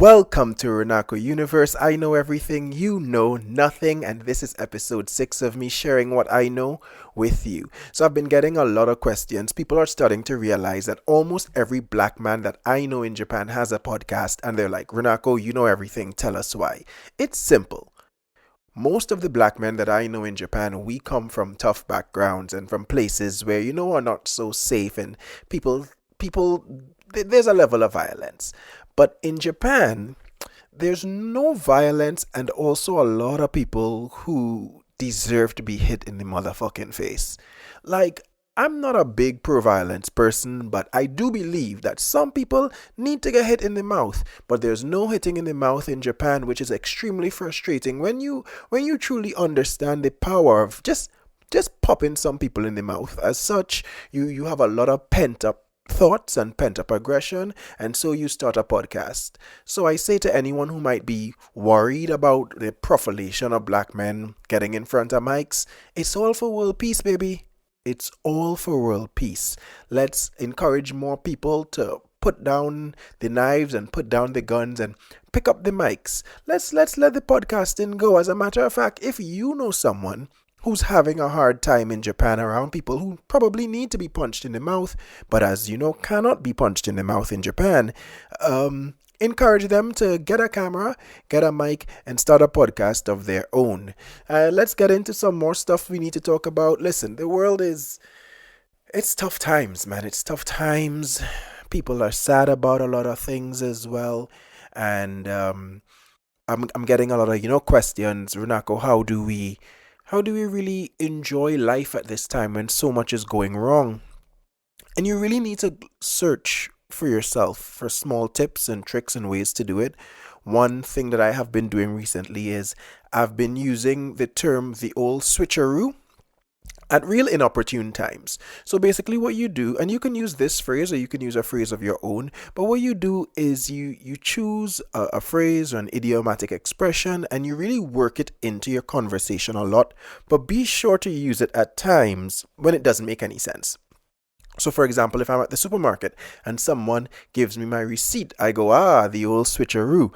Welcome to Runako Universe. I know everything, you know nothing, and this is episode 6 of me sharing what I know with you. So I've been getting a lot of questions. People are starting to realize that almost every black man that I know in Japan has a podcast, and they're like, Runako, you know everything, tell us why. It's simple. Most of the black men that I know in Japan, we come from tough backgrounds and from places where, are not so safe, and people there's a level of violence. But in Japan, there's no violence and also a lot of people who deserve to be hit in the motherfucking face. Like, I'm not a big pro-violence person, but I do believe that some people need to get hit in the mouth. But there's no hitting in the mouth in Japan, which is extremely frustrating when you truly understand the power of just popping some people in the mouth. As such, you have a lot of pent up thoughts and pent up aggression, and so you start a podcast. So I say to anyone who might be worried about the profilation of black men getting in front of mics, it's all for world peace, baby. It's all for world peace. Let's encourage more people to put down the knives and put down the guns and pick up the mics. Let's let the podcasting go. As a matter of fact, if you know someone who's having a hard time in Japan around people who probably need to be punched in the mouth, but as you know, cannot be punched in the mouth in Japan, encourage them to get a camera, get a mic, and start a podcast of their own. Let's get into some more stuff we need to talk about. Listen, the world it's tough times, man. It's tough times. People are sad about a lot of things as well. And I'm getting a lot of, questions. Runako, how do we really enjoy life at this time when so much is going wrong? And you really need to search for yourself for small tips and tricks and ways to do it. One thing that I have been doing recently is I've been using the term the old switcheroo at real inopportune times. So basically what you do, and you can use this phrase or you can use a phrase of your own, but what you do is you choose a phrase or an idiomatic expression and you really work it into your conversation a lot, but be sure to use it at times when it doesn't make any sense. So for example, if I'm at the supermarket and someone gives me my receipt, I go, the old switcheroo.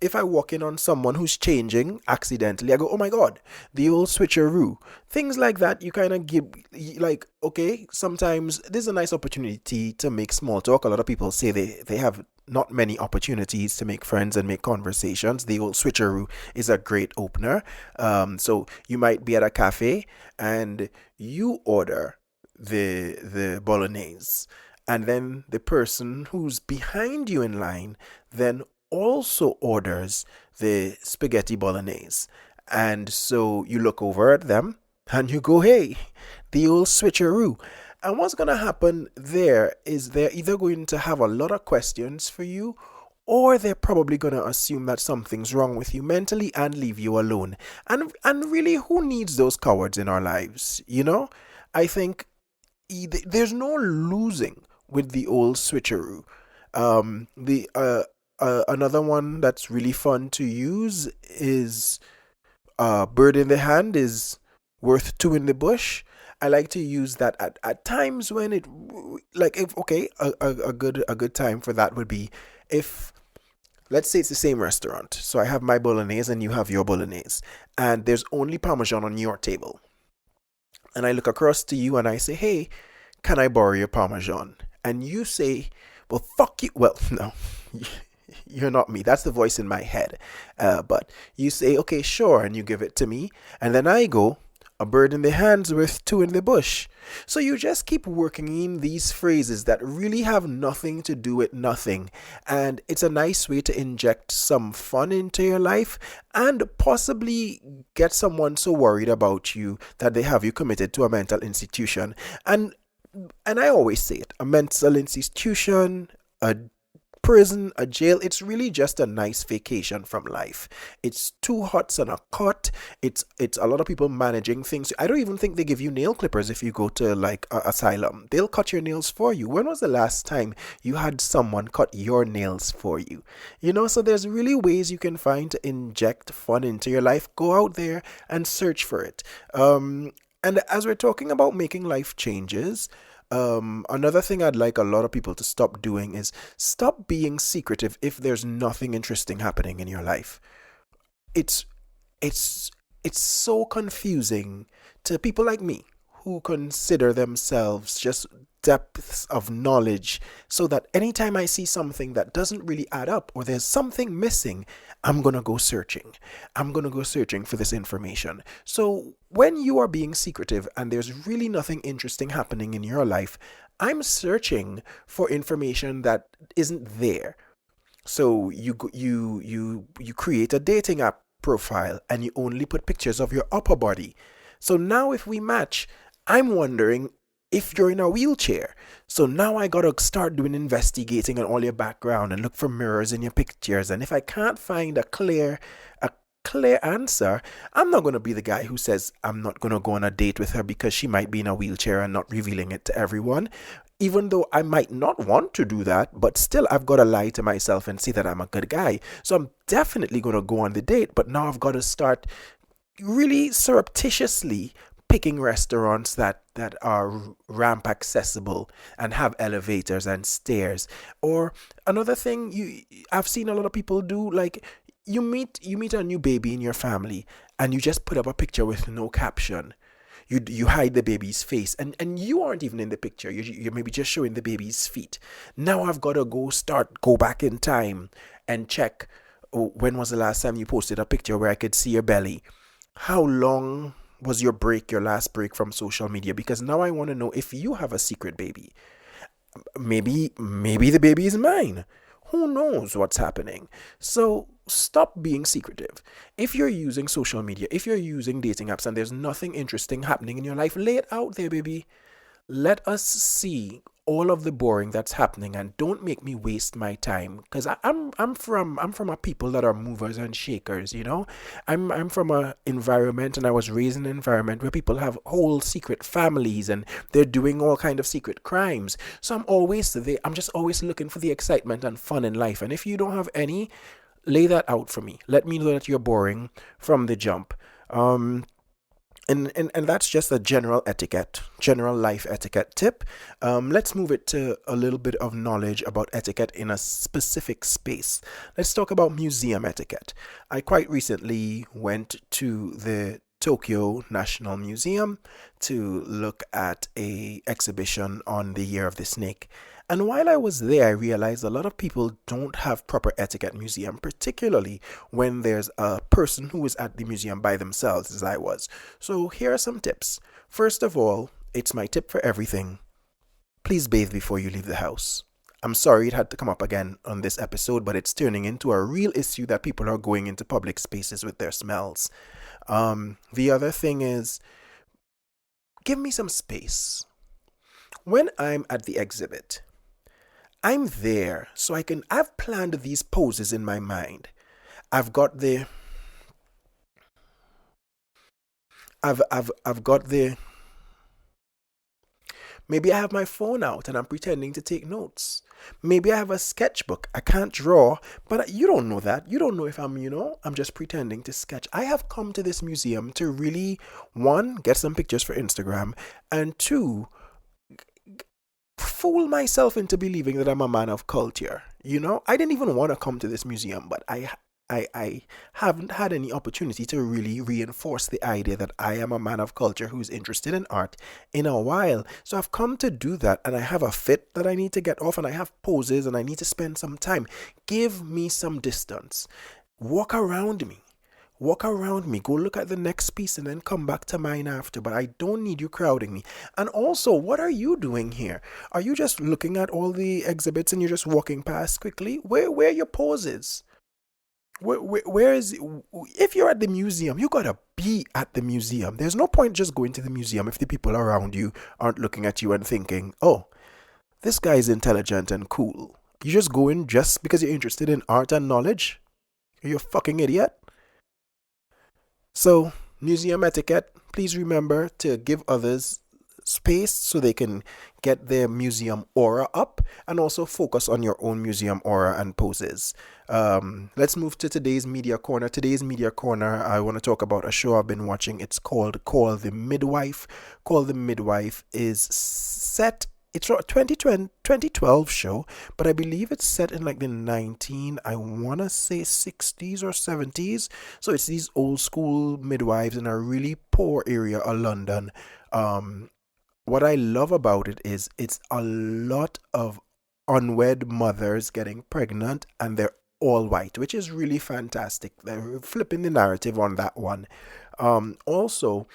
If I walk in on someone who's changing accidentally, I go, oh my God, the old switcheroo. Things like that, you kind of give, like, okay, sometimes there's a nice opportunity to make small talk. A lot of people say they have not many opportunities to make friends and make conversations. The old switcheroo is a great opener. So you might be at a cafe and you order the bolognese, and then the person who's behind you in line then also orders the spaghetti bolognese. And so you look over at them and you go, hey, the old switcheroo. And what's going to happen there is they're either going to have a lot of questions for you, or they're probably going to assume that something's wrong with you mentally and leave you alone. And really, who needs those cowards in our lives? I think there's no losing with the old switcheroo. Another one that's really fun to use is bird in the hand is worth two in the bush. I like to use that at times when it, like, if okay, a good time for that would be if, let's say it's the same restaurant. So I have my bolognese and you have your bolognese, and there's only Parmesan on your table. And I look across to you and I say, hey, can I borrow your Parmesan? And you say, well, fuck you. Well, no, you're not me. That's the voice in my head. But you say, okay, sure. And you give it to me. And then I go, a bird in the hand's worth two in the bush. So you just keep working in these phrases that really have nothing to do with nothing. And it's a nice way to inject some fun into your life and possibly get someone so worried about you that they have you committed to a mental institution. And I always say it, a mental institution, a prison, a jail, it's really just a nice vacation from life. It's two huts and a cot. It's a lot of people managing things. I don't even think they give you nail clippers if you go to like a asylum. They'll cut your nails for you. When was the last time you had someone cut your nails for you? So there's really ways you can find to inject fun into your life. Go out there and search for it. And as we're talking about making life changes, Another thing I'd like a lot of people to stop doing is stop being secretive if there's nothing interesting happening in your life. It's it's it's so confusing to people like me who consider themselves just depths of knowledge, so that anytime I see something that doesn't really add up or there's something missing, I'm going to go searching. I'm going to go searching for this information. So when you are being secretive and there's really nothing interesting happening in your life, I'm searching for information that isn't there. So you create a dating app profile and you only put pictures of your upper body. So now if we match, I'm wondering if you're in a wheelchair. So now I gotta start doing investigating on all your background and look for mirrors in your pictures. And if I can't find a clear answer, I'm not gonna be the guy who says I'm not gonna go on a date with her because she might be in a wheelchair and not revealing it to everyone. Even though I might not want to do that, but still I've got to lie to myself and say that I'm a good guy. So I'm definitely going to go on the date, but now I've got to start really surreptitiously picking restaurants that are ramp accessible and have elevators and stairs. Or another thing I've seen a lot of people do, like you meet a new baby in your family and you just put up a picture with no caption. You hide the baby's face, and you aren't even in the picture. You're maybe just showing the baby's feet. Now I've got to go back in time and check, oh, when was the last time you posted a picture where I could see your belly? How long was your last break from social media? Because now I want to know if you have a secret baby. Maybe the baby is mine. Who knows what's happening? So stop being secretive. If you're using social media, if you're using dating apps and there's nothing interesting happening in your life, lay it out there, baby. Let us see all of the boring that's happening, and don't make me waste my time, because I'm from a people that are movers and shakers. I'm from a environment, and I was raised in an environment where people have whole secret families and they're doing all kind of secret crimes. So I'm just always looking for the excitement and fun in life, and if you don't have any, lay that out for me. Let me know that you're boring from the jump. And that's just a general life etiquette tip. Let's move it to a little bit of knowledge about etiquette in a specific space. Let's talk about museum etiquette. I quite recently went to the Tokyo National Museum to look at a exhibition on the Year of the Snake. And while I was there, I realized a lot of people don't have proper etiquette at museum, particularly when there's a person who is at the museum by themselves, as I was. So here are some tips. First of all, it's my tip for everything. Please bathe before you leave the house. I'm sorry it had to come up again on this episode, but it's turning into a real issue that people are going into public spaces with their smells. The other thing is, give me some space. When I'm at the exhibit, I'm there so I've planned these poses in my mind. I've got the I've got the maybe I have my phone out and I'm pretending to take notes. Maybe I have a sketchbook. I can't draw, but you don't know that. You don't know if I'm just pretending to sketch. I have come to this museum to really, one, get some pictures for Instagram, and two, fool myself into believing that I'm a man of culture. I didn't even want to come to this museum, but I haven't had any opportunity to really reinforce the idea that I am a man of culture who's interested in art in a while. So I've come to do that, and I have a fit that I need to get off, and I have poses, and I need to spend some time. Give me some distance. Walk around me. Walk around me, go look at the next piece, and then come back to mine after. But I don't need you crowding me. And also, what are you doing here? Are you just looking at all the exhibits and you're just walking past quickly? Where are your poses? Where is if you're at the museum, you gotta be at the museum. There's no point just going to the museum if the people around you aren't looking at you and thinking, oh, this guy is intelligent and cool. You just go in just because you're interested in art and knowledge? Are you a fucking idiot? So, museum etiquette, please remember to give others space so they can get their museum aura up, and also focus on your own museum aura and poses. Let's move to today's media corner. Today's media corner, I want to talk about a show I've been watching. It's called Call the Midwife. Call the Midwife is set it's a 2012 show, but I believe it's set in like the I want to say 60s or 70s. So it's these old school midwives in a really poor area of London. Um, what I love about it is it's a lot of unwed mothers getting pregnant and they're all white, which is really fantastic. They're flipping the narrative on that one. Also,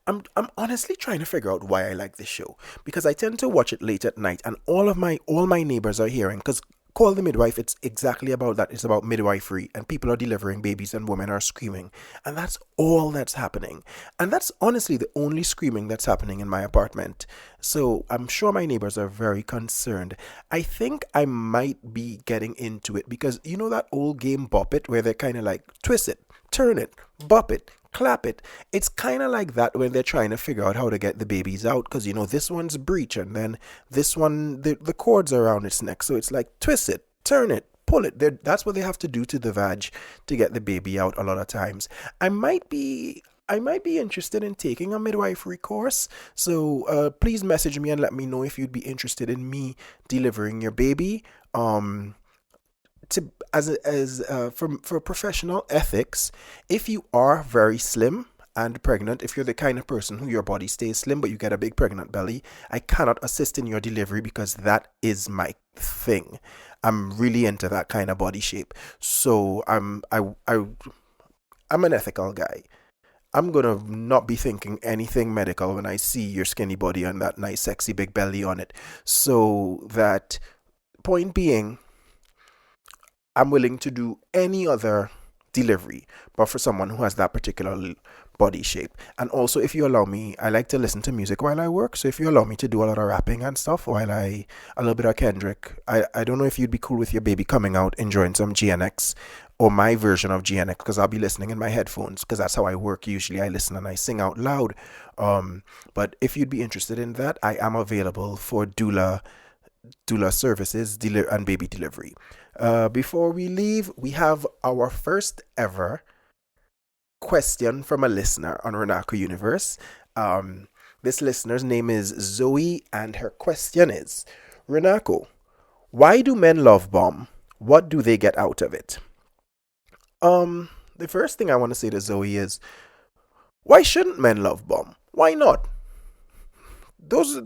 I'm honestly trying to figure out why I like this show because I tend to watch it late at night, and all my neighbors are hearing because Call the Midwife, it's exactly about that. It's about midwifery, and people are delivering babies, and women are screaming, and that's all that's happening. And that's honestly the only screaming that's happening in my apartment. So I'm sure my neighbors are very concerned. I think I might be getting into it because you know that old game Bop It where they're kind of like twist it, turn it, bop it, clap it. It's kind of like that when they're trying to figure out how to get the babies out because you know this one's breech and then this one the cords are around its neck, so it's like twist it, turn it, pull it. That's what they have to do to the vag to get the baby out a lot of times. I might be interested in taking a midwifery course, so please message me and let me know if you'd be interested in me delivering your baby. To as for professional ethics, if you are very slim and pregnant, if you're the kind of person who your body stays slim but you get a big pregnant belly, I cannot assist in your delivery because that is my thing. I'm really into that kind of body shape. So I'm an ethical guy. I'm gonna not be thinking anything medical when I see your skinny body and that nice sexy big belly on it. So that point being, I'm willing to do any other delivery, but for someone who has that particular body shape. And also, if you allow me, I like to listen to music while I work. So if you allow me to do a lot of rapping and stuff a little bit of Kendrick, I don't know if you'd be cool with your baby coming out, enjoying some GNX or my version of GNX because I'll be listening in my headphones because that's how I work. Usually I listen and I sing out loud. But if you'd be interested in that, I am available for doula services and baby delivery. Before we leave, we have our first ever question from a listener on Runako Universe. This listener's name is Zoe, and her question is, Runako, why do men love bomb? What do they get out of it? The first thing I want to say to Zoe is, why shouldn't men love bomb? Why not? Those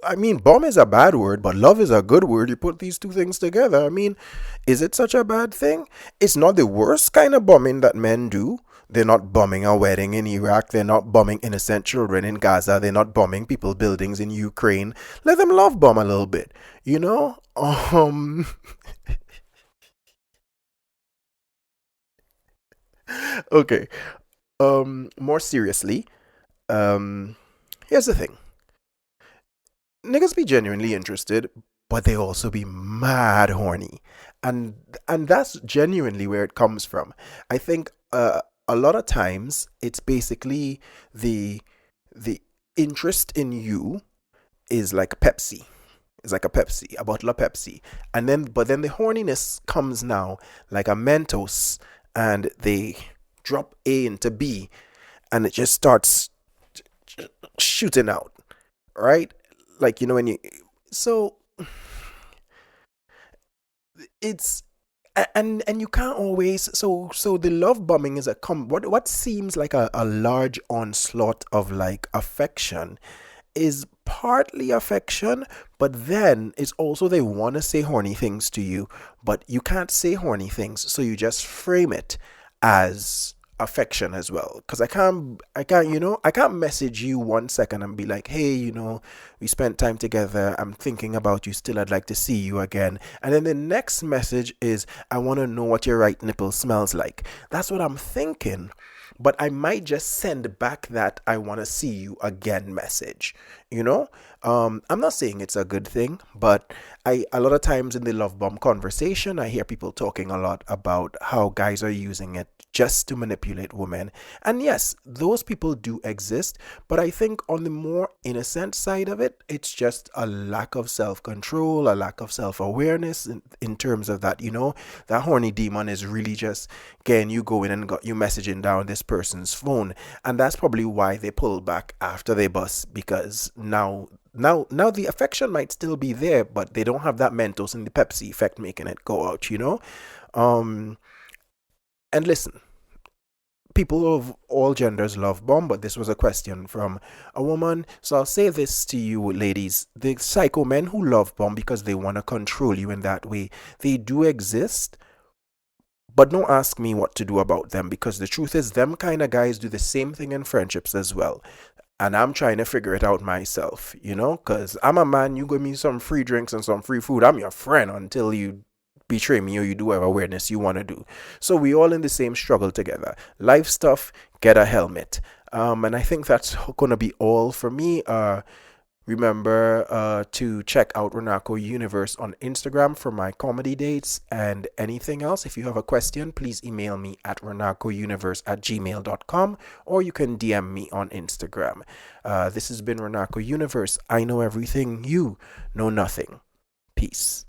I mean, bomb is a bad word, but love is a good word. You put these two things together, I mean, is it such a bad thing? It's not the worst kind of bombing that men do. They're not bombing a wedding in Iraq. They're not bombing innocent children in Gaza. They're not bombing people buildings in Ukraine. Let them love bomb a little bit, you know. Okay. More seriously, um here's the thing. Niggas be genuinely interested, but they also be mad horny, and that's genuinely where it comes from. I think a lot of times it's basically the interest in you is like Pepsi. It's like a Pepsi, a bottle of Pepsi, and then but then the horniness comes now like a Mentos, and they drop A into B, and it just starts shooting out, right? Like you know when you so it's and you can't always so the love bombing is what seems like a large onslaught of like affection is partly affection, but then it's also they want to say horny things to you, but you can't say horny things, so you just frame it as affection as well. Because I can't message you 1 second and be like, hey, we spent time together. I'm thinking about you still. I'd like to see you again. And then the next message is, I want to know what your right nipple smells like. That's what I'm thinking. But I might just send back that I want to see you again message. You know, I'm not saying it's a good thing, but a lot of times in the love bomb conversation, I hear people talking a lot about how guys are using it just to manipulate women. And yes, those people do exist, but I think on the more innocent side of it, it's just a lack of self-control, a lack of self-awareness in terms of that, that horny demon is really just getting you going and got you messaging down this person's phone. And that's probably why they pull back after they bust, because now now the affection might still be there, but they don't have that Mentos and the Pepsi effect making it go out, you know? Um, and listen, people of all genders love bomb, but this was a question from a woman. So I'll say this to you, ladies: the psycho men who love bomb because they want to control you in that way, they do exist. But don't ask me what to do about them, because the truth is, them kind of guys do the same thing in friendships as well. And I'm trying to figure it out myself, you know, because I'm a man. You give me some free drinks and some free food, I'm your friend until you betray me or you do whatever weirdness you want to do. So we all in the same struggle together. Life stuff, get a helmet. And I think that's gonna be all for me. Remember to check out Runako Universe on Instagram for my comedy dates and anything else. If you have a question, please email me at runakouniverse@gmail.com, or you can DM me on Instagram. This has been Runako Universe. I know everything, you know nothing. Peace.